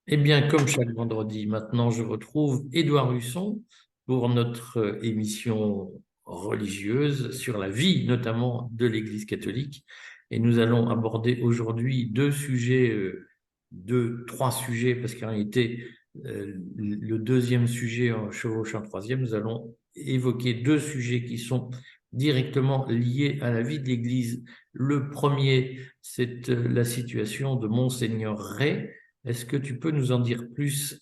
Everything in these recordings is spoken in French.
Eh bien, comme chaque vendredi, maintenant, je retrouve Édouard Husson pour notre émission religieuse sur la vie, notamment de l'Église catholique. Et nous allons aborder aujourd'hui trois sujets, parce qu'en réalité, le deuxième sujet en chevauche un troisième. Nous allons évoquer deux sujets qui sont directement liés à la vie de l'Église. Le premier, c'est la situation de Monseigneur Ray. Est-ce que tu peux nous en dire plus,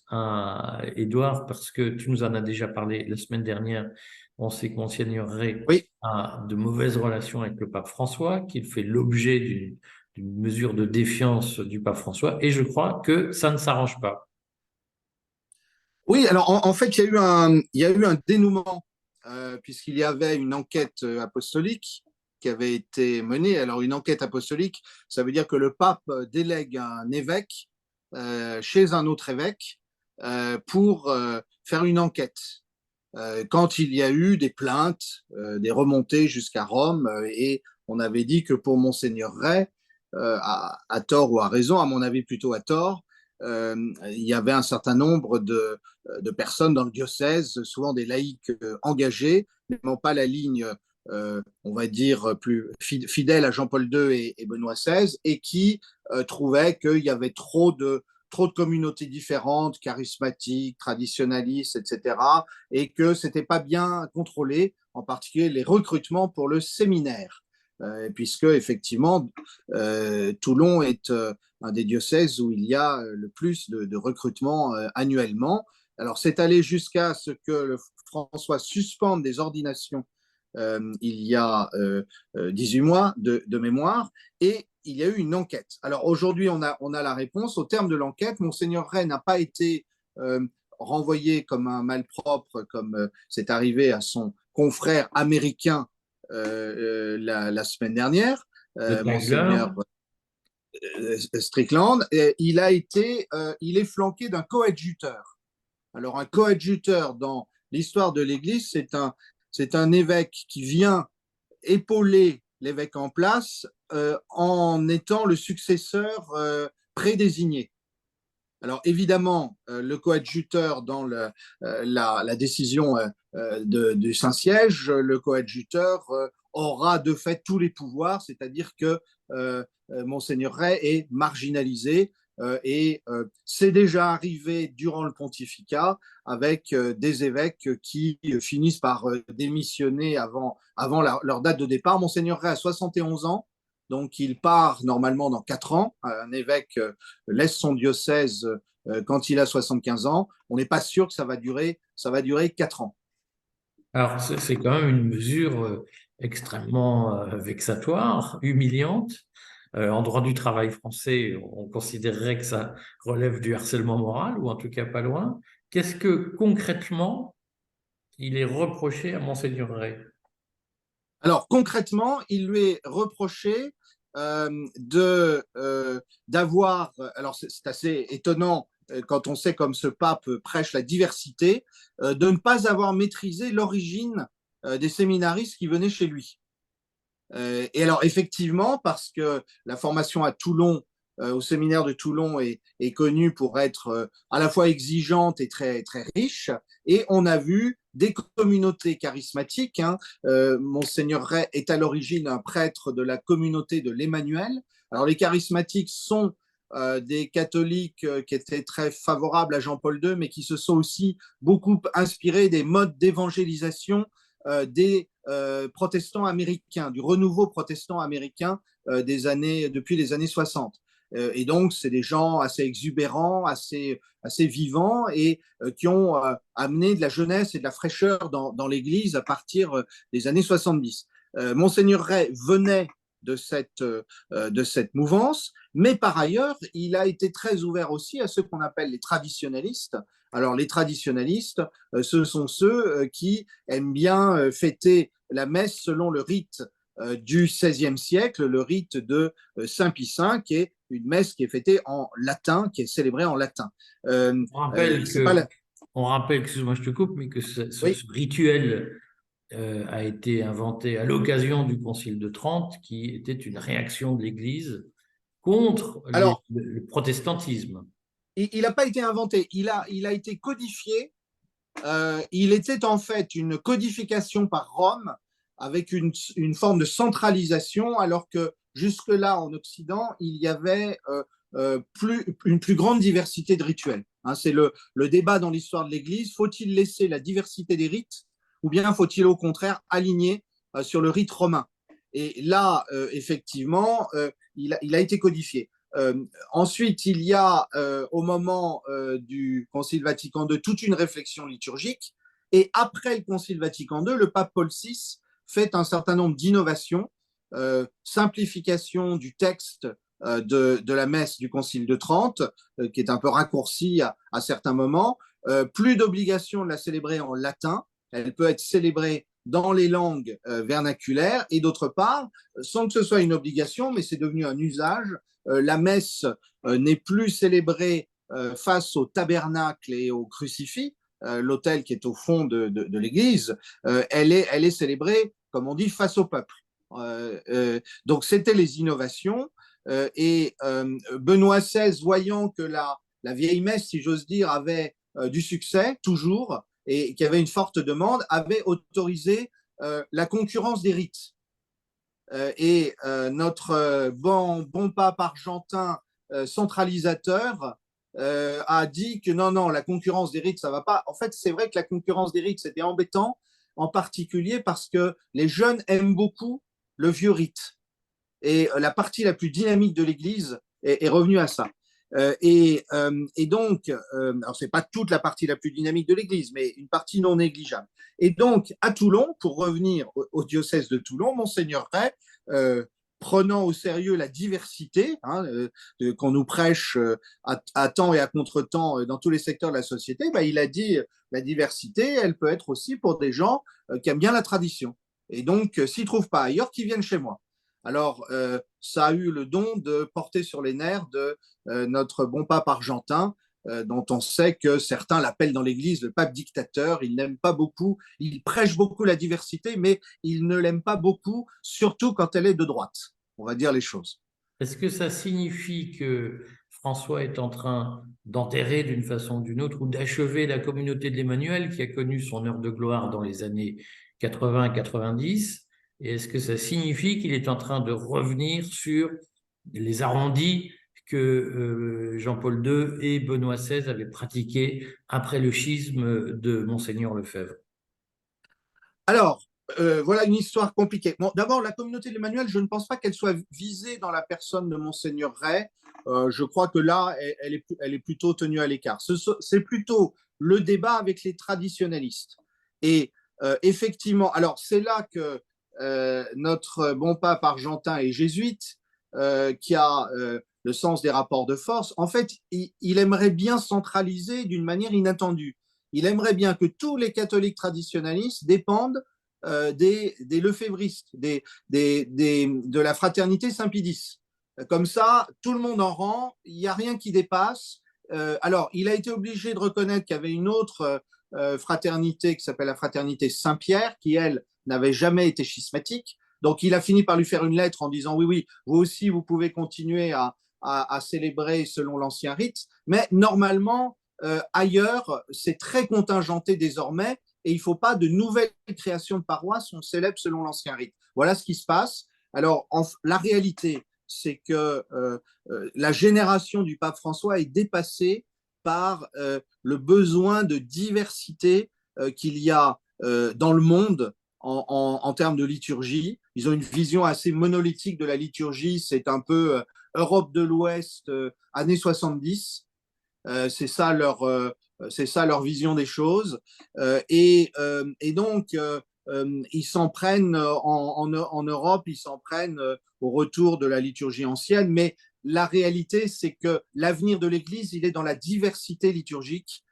Édouard, parce que tu nous en as déjà parlé la semaine dernière. On sait que Monseigneur Ray Oui, a de mauvaises relations avec le pape François, qu'il fait l'objet d'une mesure de défiance du pape François, et je crois que ça ne s'arrange pas. oui. Alors en fait, il y a eu un dénouement puisqu'il y avait une enquête apostolique qui avait été menée. Alors une enquête apostolique, ça veut dire que le pape délègue un évêque chez un autre évêque pour faire une enquête. Quand il y a eu des plaintes, des remontées jusqu'à Rome, et on avait dit que pour Monseigneur Ray, à tort ou à raison, à mon avis plutôt à tort, il y avait un certain nombre de personnes dans le diocèse, souvent des laïcs engagés, n'aimant pas la ligne, on va dire, plus fidèle à Jean-Paul II et Benoît XVI, et qui trouvaient qu'il y avait trop de communautés différentes, charismatiques, traditionnalistes, etc., et que c'était pas bien contrôlé, en particulier les recrutements pour le séminaire, puisque effectivement Toulon est un des diocèses où il y a le plus de recrutements annuellement. Alors c'est allé jusqu'à ce que le François suspende des ordinations il y a 18 mois de mémoire, et il y a eu une enquête. Alors aujourd'hui, on a la réponse. Au terme de l'enquête, Monseigneur Ray n'a pas été euh, renvoyé comme un malpropre, comme c'est arrivé à son confrère américain la semaine dernière, Le Tiger, Monseigneur Strickland. Et il est flanqué d'un coadjuteur. Alors un coadjuteur dans l'histoire de l'Église, c'est un évêque qui vient épauler l'évêque en place en étant le successeur prédésigné. Alors évidemment, le coadjuteur dans la décision du Saint-Siège, le coadjuteur aura de fait tous les pouvoirs, c'est-à-dire que Monseigneur Ray est marginalisé et c'est déjà arrivé durant le pontificat avec des évêques qui finissent par démissionner avant leur date de départ. Monseigneur Ray a 71 ans, donc il part normalement dans 4 ans. Un évêque laisse son diocèse quand il a 75 ans. On n'est pas sûr que ça va durer 4 ans. alors c'est quand même une mesure extrêmement vexatoire, humiliante. En droit du travail français, on considérerait que ça relève du harcèlement moral, ou en tout cas pas loin. Qu'est-ce que concrètement il est reproché à Monseigneur Ray? Alors concrètement, il lui est reproché d'avoir, alors c'est assez étonnant quand on sait comme ce pape prêche la diversité, de ne pas avoir maîtrisé l'origine des séminaristes qui venaient chez lui. Et alors, effectivement, parce que la formation à Toulon, au séminaire de Toulon, est connue pour être à la fois exigeante et très, très riche. Et on a vu des communautés charismatiques. Hein. Monseigneur Ray est à l'origine un prêtre de la communauté de l'Emmanuel. Alors, les charismatiques sont des catholiques qui étaient très favorables à Jean-Paul II, mais qui se sont aussi beaucoup inspirés des modes d'évangélisation des protestants américains, du renouveau protestant américain depuis les années 60. Et donc, c'est des gens assez exubérants, assez vivants, et qui ont amené de la jeunesse et de la fraîcheur dans l'Église à partir des années 70. Monseigneur Ray venait de cette mouvance, mais par ailleurs, il a été très ouvert aussi à ceux qu'on appelle les traditionalistes. Alors, les traditionalistes, ce sont ceux qui aiment bien fêter la messe selon le rite du XVIe siècle, le rite de Saint Pie V, qui est une messe qui est fêtée en latin, qui est célébrée en latin. On rappelle C'est pas que, la... on rappelle, excuse-moi, je te coupe, mais que Oui. ce rituel a été inventé à l'occasion du Concile de Trente, qui était une réaction de l'Église contre Alors, le protestantisme. il n'a pas été inventé, il a été codifié. Il était en fait une codification par Rome avec une forme de centralisation, alors que jusque-là, en Occident, il y avait une plus grande diversité de rituels. Hein, c'est le débat dans l'histoire de l'Église. Faut-il laisser la diversité des rites ou bien faut-il au contraire aligner sur le rite romain? Et là, effectivement, il a été codifié. Ensuite, il y a au moment du Concile Vatican II toute une réflexion liturgique. Et après le Concile Vatican II, le pape Paul VI fait un certain nombre d'innovations, simplification du texte de la messe du Concile de Trente, qui est un peu raccourci à certains moments, plus d'obligation de la célébrer en latin, elle peut être célébrée dans les langues vernaculaires, et d'autre part, sans que ce soit une obligation, mais c'est devenu un usage, la messe n'est plus célébrée face au tabernacle et au crucifix, l'autel qui est au fond de l'église, elle est célébrée, comme on dit, face au peuple. Donc c'était les innovations, et Benoît XVI, voyant que la vieille messe, si j'ose dire, avait du succès toujours et qu'il y avait une forte demande, avait autorisé la concurrence des rites. Et notre bon pape argentin centralisateur a dit que non, la concurrence des rites, ça va pas. En fait, c'est vrai que la concurrence des rites, c'était embêtant, en particulier parce que les jeunes aiment beaucoup le vieux rite. Et la partie la plus dynamique de l'Église est revenue à ça. Et donc, alors c'est pas toute la partie la plus dynamique de l'Église, mais une partie non négligeable. Et donc, à Toulon, pour revenir au diocèse de Toulon, Monseigneur Ray, prenant au sérieux la diversité qu'on nous prêche à temps et à contre-temps dans tous les secteurs de la société, bah, il a dit la diversité, elle peut être aussi pour des gens qui aiment bien la tradition. Et donc, s'ils ne trouvent pas ailleurs, qu'ils viennent chez moi. Alors, ça a eu le don de porter sur les nerfs de notre bon pape argentin, dont on sait que certains l'appellent dans l'Église le pape dictateur. Il n'aime pas beaucoup, il prêche beaucoup la diversité, mais il ne l'aime pas beaucoup, surtout quand elle est de droite. On va dire les choses. Est-ce que ça signifie que François est en train d'enterrer d'une façon ou d'une autre ou d'achever la communauté de l'Emmanuel qui a connu son heure de gloire dans les années 80-90? Et est-ce que ça signifie qu'il est en train de revenir sur les arrondis que Jean-Paul II et Benoît XVI avaient pratiqués après le schisme de Monseigneur Lefebvre? Alors, voilà une histoire compliquée. Bon, d'abord, la communauté de l'Emmanuel, je ne pense pas qu'elle soit visée dans la personne de Monseigneur Ray. Je crois que là, elle est plutôt tenue à l'écart. C'est plutôt le débat avec les traditionnalistes. Et effectivement, alors c'est là que notre bon pape argentin est jésuite, qui a le sens des rapports de force. En fait, il aimerait bien centraliser d'une manière inattendue. Il aimerait bien que tous les catholiques traditionnalistes dépendent des lefévristes, de la fraternité Saint-Pidis. Comme ça, tout le monde en rang, il n'y a rien qui dépasse. Alors, il a été obligé de reconnaître qu'il y avait une autre fraternité qui s'appelle la fraternité Saint-Pierre, qui, elle, n'avait jamais été schismatique. Donc, il a fini par lui faire une lettre en disant, oui, oui, vous aussi, vous pouvez continuer à célébrer selon l'ancien rite, mais normalement, ailleurs, c'est très contingenté désormais et il ne faut pas de nouvelles créations de paroisses, on célèbre selon l'ancien rite. Voilà ce qui se passe. Alors, la réalité, c'est que la génération du pape François est dépassée par le besoin de diversité qu'il y a dans le monde en termes de liturgie. Ils ont une vision assez monolithique de la liturgie. C'est un peu Europe de l'Ouest, années 70. C'est ça leur vision des choses. Et donc, ils s'en prennent en Europe, ils s'en prennent au retour de la liturgie ancienne, mais la réalité, c'est que l'avenir de l'Église, il est dans la diversité liturgique.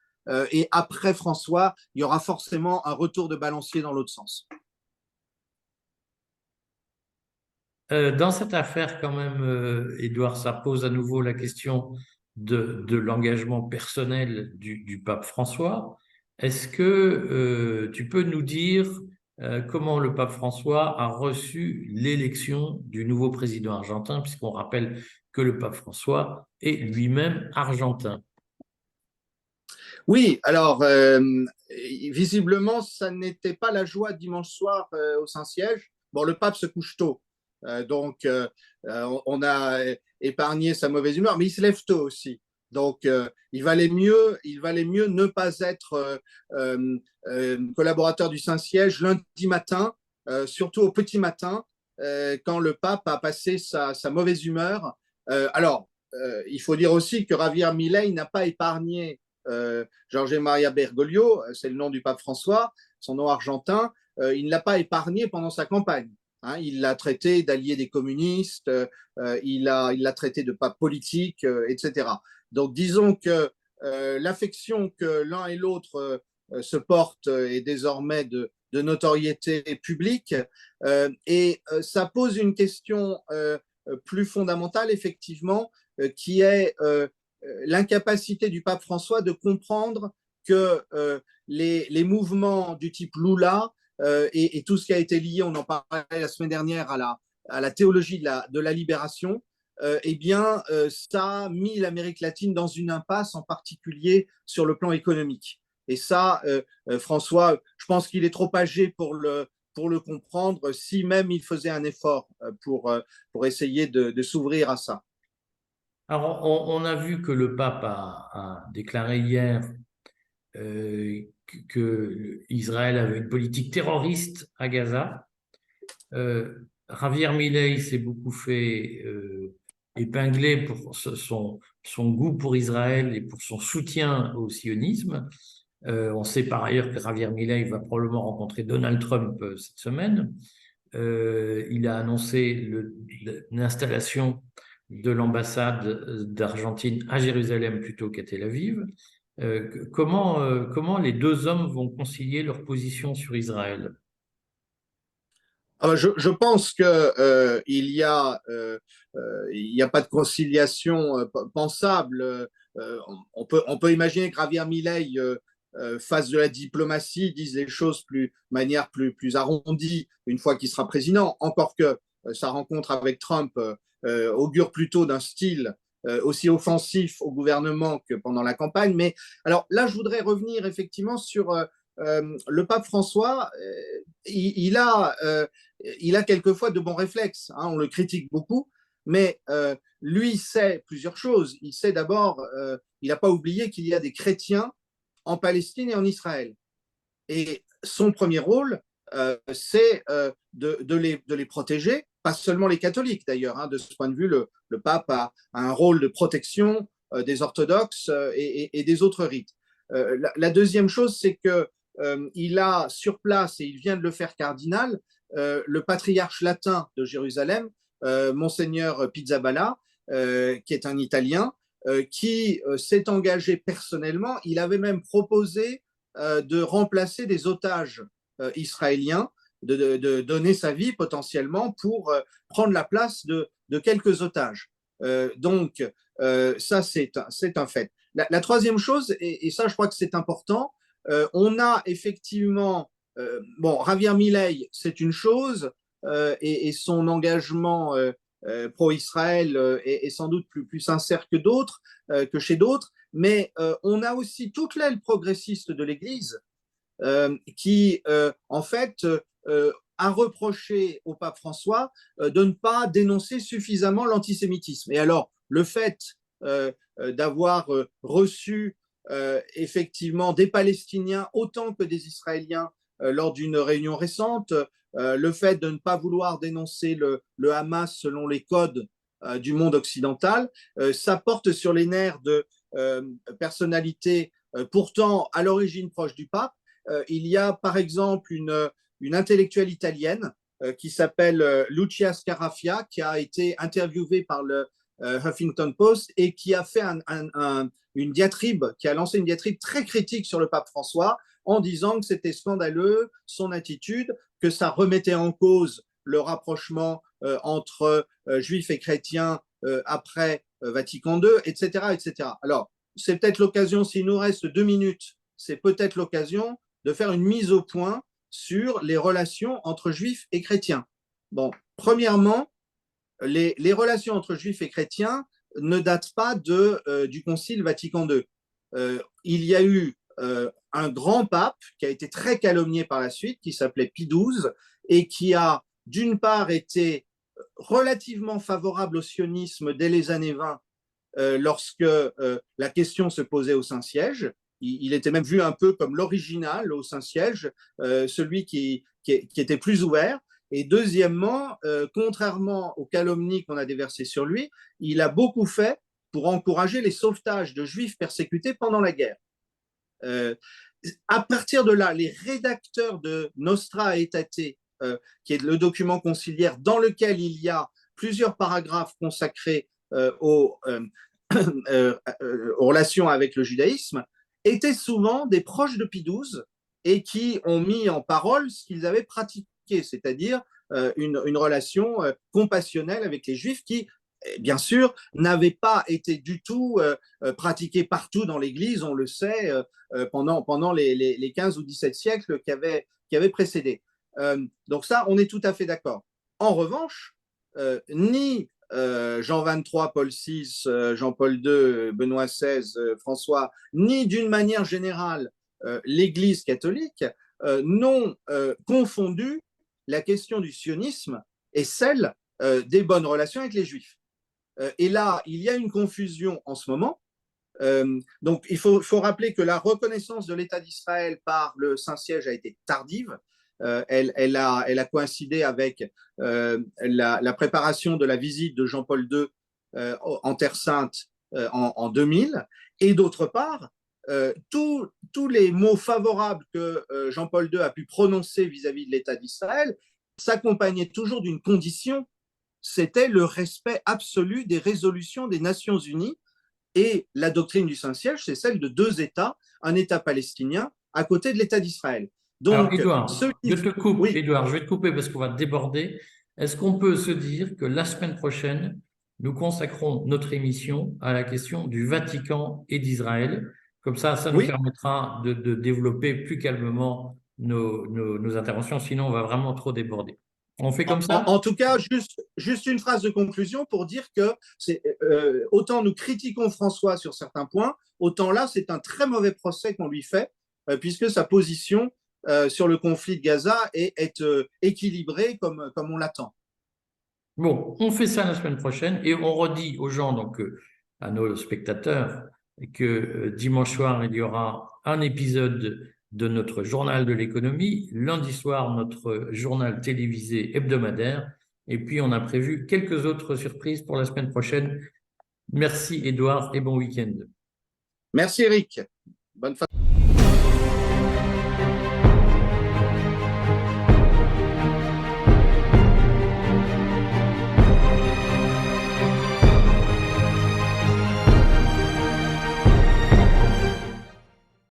Et après François, il y aura forcément un retour de balancier dans l'autre sens. Dans cette affaire, quand même, Édouard, ça pose à nouveau la question de l'engagement personnel du pape François. Est-ce que tu peux nous dire comment le pape François a reçu l'élection du nouveau président argentin, puisqu'on rappelle que le pape François est lui-même argentin? Oui, alors visiblement, ça n'était pas la joie dimanche soir au Saint-Siège. Bon, le pape se couche tôt, on a épargné sa mauvaise humeur, mais il se lève tôt aussi. Donc, il valait mieux ne pas être collaborateur du Saint-Siège lundi matin, surtout au petit matin, quand le pape a passé sa mauvaise humeur. Il faut dire aussi que Javier Milei n'a pas épargné Jorge Maria Bergoglio, c'est le nom du pape François, son nom argentin, il ne l'a pas épargné pendant sa campagne. Hein, il l'a traité d'allié des communistes, il l'a traité de pape politique, etc. Donc disons que l'affection que l'un et l'autre se portent est désormais de notoriété publique, et ça pose une question plus fondamentale, effectivement, qui est l'incapacité du pape François de comprendre que les mouvements du type Lula et tout ce qui a été lié, on en parlait la semaine dernière, à la théologie de la libération, eh bien, ça a mis l'Amérique latine dans une impasse, en particulier sur le plan économique. Et ça, François, je pense qu'il est trop âgé pour le comprendre, si même il faisait un effort pour essayer de s'ouvrir à ça. Alors, on a vu que le pape a déclaré hier que Israël avait une politique terroriste à Gaza. Javier Milei s'est beaucoup fait épingler pour son goût pour Israël et pour son soutien au sionisme. On sait par ailleurs que Javier Milei va probablement rencontrer Donald Trump cette semaine. Il a annoncé l'installation de l'ambassade d'Argentine à Jérusalem plutôt qu'à Tel Aviv. Comment les deux hommes vont concilier leur position sur Israël? Je pense que il y a pas de conciliation pensable. On peut imaginer que Javier Milei fasse de la diplomatie, dise les choses de manière plus arrondie une fois qu'il sera président. Encore que sa rencontre avec Trump augure plutôt d'un style aussi offensif au gouvernement que pendant la campagne. Mais alors là, je voudrais revenir effectivement sur le pape François. Il a quelquefois de bons réflexes. Hein, on le critique beaucoup, mais lui sait plusieurs choses. Il sait d'abord, il n'a pas oublié qu'il y a des chrétiens en Palestine et en Israël. Et son premier rôle, c'est de les protéger, pas seulement les catholiques d'ailleurs. Hein, de ce point de vue, le pape a un rôle de protection des orthodoxes et des autres rites. La deuxième chose, c'est que il a sur place, et il vient de le faire cardinal, le patriarche latin de Jérusalem, Monseigneur Pizzaballa, qui est un Italien, qui s'est engagé personnellement. Il avait même proposé de remplacer des otages israéliens, de donner sa vie potentiellement pour prendre la place de quelques otages. Ça, c'est un fait. La troisième chose, et ça, je crois que c'est important, on a effectivement, bon, Javier Milei, c'est une chose, et son engagement pro-Israël est sans doute plus sincère que d'autres, que chez d'autres, mais on a aussi toute l'aile progressiste de l'Église qui, en fait, a reproché au pape François de ne pas dénoncer suffisamment l'antisémitisme. Et alors, le fait d'avoir reçu effectivement des Palestiniens autant que des Israéliens lors d'une réunion récente, le fait de ne pas vouloir dénoncer le Hamas selon les codes du monde occidental, ça porte sur les nerfs de personnalités pourtant à l'origine proche du pape. Il y a par exemple une intellectuelle italienne qui s'appelle Lucia Scarafia, qui a été interviewée par le Huffington Post et qui a fait une diatribe, qui a lancé une diatribe très critique sur le pape François en disant que c'était scandaleux son attitude, que ça remettait en cause le rapprochement entre juifs et chrétiens après Vatican II, etc., etc. Alors, c'est peut-être l'occasion, s'il nous reste 2 minutes, c'est peut-être l'occasion de faire une mise au point sur les relations entre juifs et chrétiens. Bon, premièrement, les relations entre juifs et chrétiens ne datent pas du Concile Vatican II. il y a eu un grand pape qui a été très calomnié par la suite, qui s'appelait Pie XII, et qui a d'une part été relativement favorable au sionisme dès les années 20, lorsque la question se posait au Saint-Siège. Il était même vu un peu comme l'original au Saint-Siège, celui qui était plus ouvert. Et deuxièmement, contrairement aux calomnies qu'on a déversées sur lui, il a beaucoup fait pour encourager les sauvetages de juifs persécutés pendant la guerre. À partir de là, les rédacteurs de Nostra Aetate, qui est le document conciliaire dans lequel il y a plusieurs paragraphes consacrés aux relations avec le judaïsme, étaient souvent des proches de Pie XII et qui ont mis en parole ce qu'ils avaient pratiqué, c'est-à-dire une relation compassionnelle avec les Juifs qui, bien sûr, n'avait pas été du tout pratiquée partout dans l'Église, on le sait, pendant les 15 ou 17 siècles qui avaient précédé. Donc ça, on est tout à fait d'accord. En revanche, ni Jean XXIII, Paul VI, Jean-Paul II, Benoît XVI, François, ni d'une manière générale l'Église catholique n'ont confondu la question du sionisme et celle des bonnes relations avec les Juifs. Et là, il y a une confusion en ce moment. Donc, il faut rappeler que la reconnaissance de l'État d'Israël par le Saint-Siège a été tardive. Elle a coïncidé avec la préparation de la visite de Jean-Paul II en Terre Sainte en 2000. Et d'autre part, tous les mots favorables que Jean-Paul II a pu prononcer vis-à-vis de l'État d'Israël s'accompagnaient toujours d'une condition, c'était le respect absolu des résolutions des Nations Unies. Et la doctrine du Saint-Siège, c'est celle de deux États, un État palestinien à côté de l'État d'Israël. Donc, alors, Édouard, je te coupe. Oui. Édouard, je vais te couper parce qu'on va déborder. Est-ce qu'on peut se dire que la semaine prochaine, nous consacrons notre émission à la question du Vatican et d'Israël? Comme ça nous permettra de développer plus calmement nos interventions, sinon on va vraiment trop déborder. On fait comme ça? En tout cas, juste une phrase de conclusion pour dire que autant nous critiquons François sur certains points, autant là, c'est un très mauvais procès qu'on lui fait, puisque sa position sur le conflit de Gaza est équilibrée comme on l'attend. Bon, on fait ça la semaine prochaine et on redit aux gens, donc à nos spectateurs, que dimanche soir, il y aura un épisode de notre journal de l'économie, lundi soir, notre journal télévisé hebdomadaire, et puis on a prévu quelques autres surprises pour la semaine prochaine. Merci Édouard et bon week-end. Merci Eric. Bonne fin.